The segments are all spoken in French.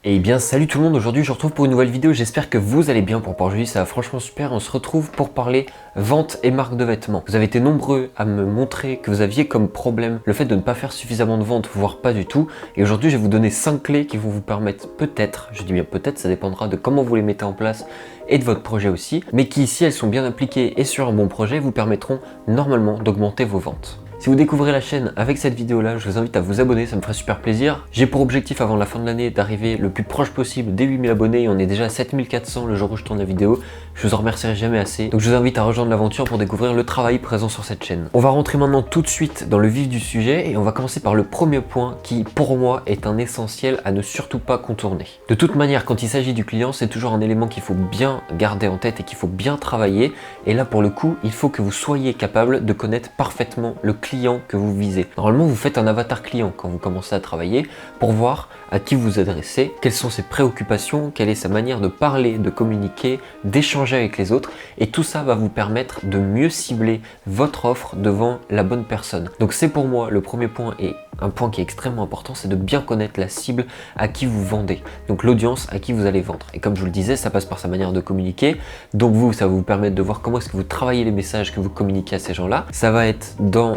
Et bien salut tout le monde, aujourd'hui je vous retrouve pour une nouvelle vidéo, j'espère que vous allez bien. Pour aujourd'hui ça va franchement super, on se retrouve pour parler vente et marque de vêtements. Vous avez été nombreux à me montrer que vous aviez comme problème le fait de ne pas faire suffisamment de ventes, voire pas du tout. Et aujourd'hui je vais vous donner 5 clés qui vont vous permettre peut-être, je dis bien peut-être, ça dépendra de comment vous les mettez en place et de votre projet aussi, mais qui si elles sont bien appliquées et sur un bon projet vous permettront normalement d'augmenter vos ventes. Si vous découvrez la chaîne avec cette vidéo là, je vous invite à vous abonner, ça me ferait super plaisir. J'ai pour objectif avant la fin de l'année d'arriver le plus proche possible des 8000 abonnés et on est déjà à 7400 le jour où je tourne la vidéo. Je vous en remercierai jamais assez. Donc je vous invite à rejoindre l'aventure pour découvrir le travail présent sur cette chaîne. On va rentrer maintenant tout de suite dans le vif du sujet et on va commencer par le premier point qui pour moi est un essentiel à ne surtout pas contourner. De toute manière, quand il s'agit du client, c'est toujours un élément qu'il faut bien garder en tête et qu'il faut bien travailler. Et là pour le coup, il faut que vous soyez capable de connaître parfaitement le client que vous visez. Normalement, vous faites un avatar client quand vous commencez à travailler pour voir à qui vous adressez, quelles sont ses préoccupations, quelle est sa manière de parler, de communiquer, d'échanger avec les autres. Et tout ça va vous permettre de mieux cibler votre offre devant la bonne personne. Donc c'est pour moi le premier point et un point qui est extrêmement important, c'est de bien connaître la cible à qui vous vendez. Donc l'audience à qui vous allez vendre. Et comme je vous le disais, ça passe par sa manière de communiquer. Donc vous, ça va vous permettre de voir comment est-ce que vous travaillez les messages que vous communiquez à ces gens-là. Ça va être dans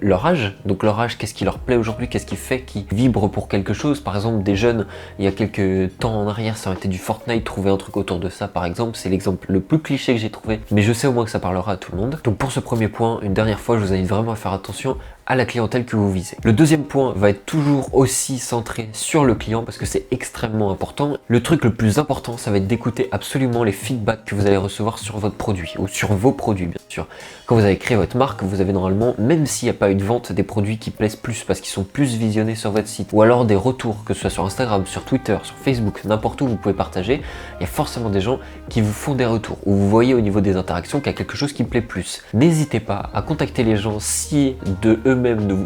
leur âge. Donc leur âge, qu'est-ce qui leur plaît aujourd'hui, qu'est-ce qui fait qu'ils vibrent pour quelque chose. Par exemple, des jeunes, il y a quelques temps en arrière, ça aurait été du Fortnite, trouver un truc autour de ça par exemple. C'est l'exemple le plus cliché que j'ai trouvé. Mais je sais au moins que ça parlera à tout le monde. Donc pour ce premier point, une dernière fois, je vous invite vraiment à faire attention à la clientèle que vous visez. Le deuxième point va être toujours aussi centré sur le client parce que c'est extrêmement important. Le truc le plus important, ça va être d'écouter absolument les feedbacks que vous allez recevoir sur votre produit ou sur vos produits bien sûr. Quand vous avez créé votre marque, vous avez normalement, même s'il n'y a pas eu de vente, des produits qui plaisent plus parce qu'ils sont plus visionnés sur votre site ou alors des retours, que ce soit sur Instagram, sur Twitter, sur Facebook, n'importe où vous pouvez partager, il y a forcément des gens qui vous font des retours ou vous voyez au niveau des interactions qu'il y a quelque chose qui plaît plus. N'hésitez pas à contacter les gens si de eux-mêmes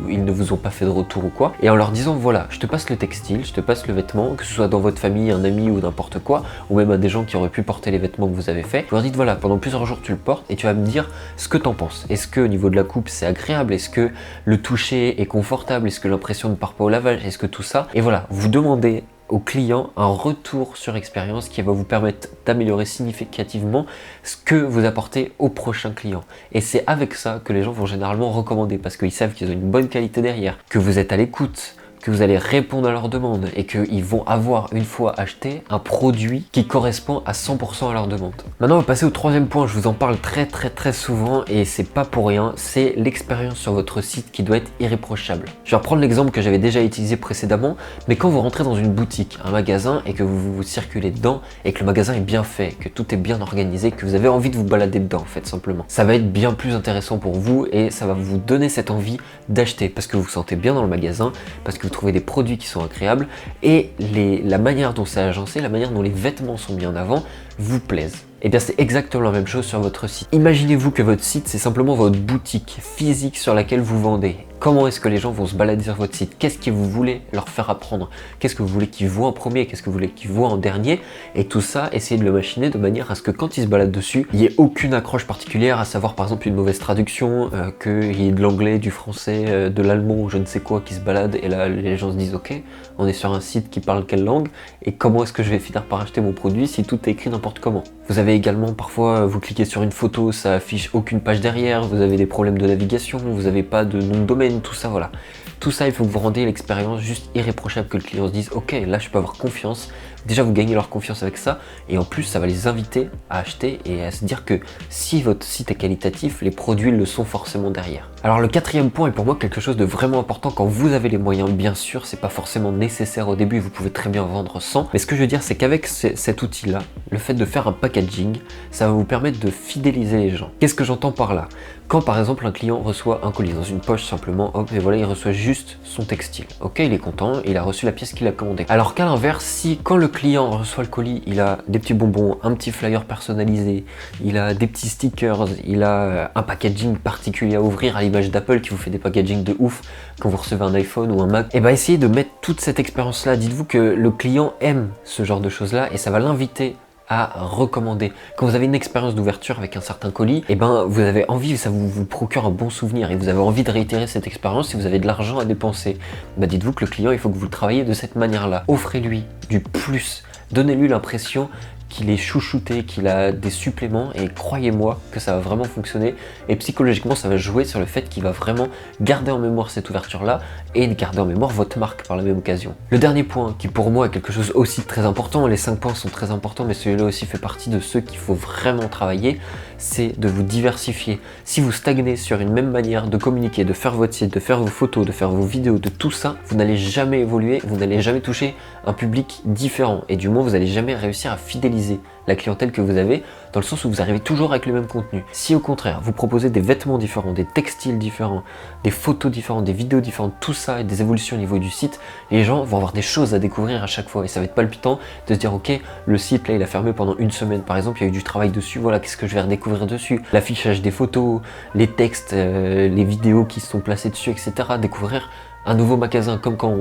ils ne vous ont pas fait de retour ou quoi, et en leur disant voilà, je te passe le textile, je te passe le vêtement, que ce soit dans votre famille, un ami ou n'importe quoi, ou même à des gens qui auraient pu porter les vêtements que vous avez fait. Vous leur dites voilà, pendant plusieurs jours tu le portes et tu vas me dire ce que t'en penses. Est-ce que au niveau de la coupe c'est agréable, est-ce que le toucher est confortable, est-ce que l'impression ne part pas au lavage, est-ce que tout ça, et voilà, vous demandez au client un retour sur expérience qui va vous permettre d'améliorer significativement ce que vous apportez au prochain client. Et c'est avec ça que les gens vont généralement recommander parce qu'ils savent qu'ils ont une bonne qualité derrière, que vous êtes à l'écoute, que vous allez répondre à leurs demandes et qu'ils vont avoir une fois acheté un produit qui correspond à 100% à leurs demandes. Maintenant on va passer au troisième point, je vous en parle très souvent et c'est pas pour rien, c'est l'expérience sur votre site qui doit être irréprochable. Je vais reprendre l'exemple que j'avais déjà utilisé précédemment, mais quand vous rentrez dans une boutique, un magasin et que vous circulez dedans et que le magasin est bien fait, que tout est bien organisé, que vous avez envie de vous balader dedans en fait simplement, ça va être bien plus intéressant pour vous et ça va vous donner cette envie d'acheter parce que vous vous sentez bien dans le magasin, parce que vous trouvez des produits qui sont agréables et la manière dont c'est agencé, la manière dont les vêtements sont mis en avant vous plaisent. Et bien c'est exactement la même chose sur votre site. Imaginez-vous que votre site c'est simplement votre boutique physique sur laquelle vous vendez. Comment est-ce que les gens vont se balader sur votre site? Qu'est-ce que vous voulez leur faire apprendre? Qu'est-ce que vous voulez qu'ils voient en premier? Qu'est-ce que vous voulez qu'ils voient en dernier? Et tout ça, essayez de le machiner de manière à ce que quand ils se baladent dessus, il n'y ait aucune accroche particulière, à savoir par exemple une mauvaise traduction, qu'il y ait de l'anglais, du français, de l'allemand ou je ne sais quoi qui se balade et là les gens se disent ok, on est sur un site qui parle quelle langue et comment est-ce que je vais finir par acheter mon produit si tout est écrit n'importe comment? Vous avez également parfois, vous cliquez sur une photo, ça affiche aucune page derrière, vous avez des problèmes de navigation, vous n'avez pas de nom de domaine, tout ça voilà. Tout ça, il faut que vous rendiez l'expérience juste irréprochable, que le client se dise ok, là je peux avoir confiance. Déjà vous gagnez leur confiance avec ça et en plus ça va les inviter à acheter et à se dire que si votre site est qualitatif, les produits le sont forcément derrière. Alors le quatrième point est pour moi quelque chose de vraiment important quand vous avez les moyens, bien sûr, c'est pas forcément nécessaire au début, vous pouvez très bien vendre sans, mais ce que je veux dire c'est qu'avec cet outil-là, le fait de faire un packaging, ça va vous permettre de fidéliser les gens. Qu'est-ce que j'entends par là? Quand par exemple un client reçoit un colis dans une poche simplement, hop, et voilà, il reçoit juste son textile. Ok, il est content, il a reçu la pièce qu'il a commandée. Alors qu'à l'inverse, si quand le client reçoit le colis, il a des petits bonbons, un petit flyer personnalisé, il a des petits stickers, il a un packaging particulier à ouvrir à l'image d'Apple qui vous fait des packagings de ouf quand vous recevez un iPhone ou un Mac, et bah essayez de mettre toute cette expérience là. Dites-vous que le client aime ce genre de choses là et ça va l'inviter à recommander. Quand vous avez une expérience d'ouverture avec un certain colis, et ben vous avez envie, ça vous procure un bon souvenir et vous avez envie de réitérer cette expérience. Si vous avez de l'argent à dépenser, bah dites-vous que le client, il faut que vous le travaillez de cette manière-là. Offrez-lui du plus, donnez-lui l'impression qu'il est chouchouté, qu'il a des suppléments, et croyez-moi que ça va vraiment fonctionner, et psychologiquement ça va jouer sur le fait qu'il va vraiment garder en mémoire cette ouverture là et garder en mémoire votre marque par la même occasion. Le dernier point qui pour moi est quelque chose aussi de très important, les 5 points sont très importants mais celui-là aussi fait partie de ceux qu'il faut vraiment travailler, c'est de vous diversifier. Si vous stagnez sur une même manière de communiquer, de faire votre site, de faire vos photos, de faire vos vidéos, de tout ça, vous n'allez jamais évoluer, vous n'allez jamais toucher un public différent, et du moins vous n'allez jamais réussir à fidéliser la clientèle que vous avez, dans le sens où vous arrivez toujours avec le même contenu. Si au contraire vous proposez des vêtements différents, des textiles différents, des photos différentes, des vidéos différentes, tout ça et des évolutions au niveau du site, les gens vont avoir des choses à découvrir à chaque fois et ça va être palpitant de se dire ok, le site là il a fermé pendant une semaine par exemple, il y a eu du travail dessus, voilà qu'est-ce que je vais redécouvrir dessus, l'affichage des photos, les textes, les vidéos qui sont placées dessus, etc. Découvrir un nouveau magasin, comme quand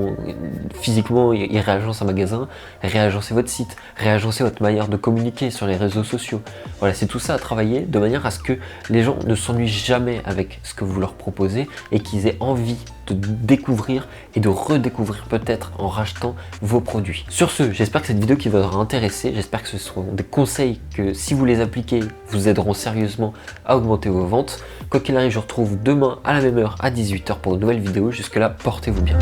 physiquement il réagence un magasin, réagencez votre site, réagencez votre manière de communiquer sur les réseaux sociaux. Voilà, c'est tout ça à travailler de manière à ce que les gens ne s'ennuient jamais avec ce que vous leur proposez et qu'ils aient envie de découvrir et de redécouvrir peut-être en rachetant vos produits. Sur ce, j'espère que cette vidéo qui vous aura intéressé, j'espère que ce seront des conseils que si vous les appliquez, vous aideront sérieusement à augmenter vos ventes. Quoi qu'il arrive, je vous retrouve demain à la même heure à 18 h pour une nouvelle vidéo. Jusque là, portez-vous bien.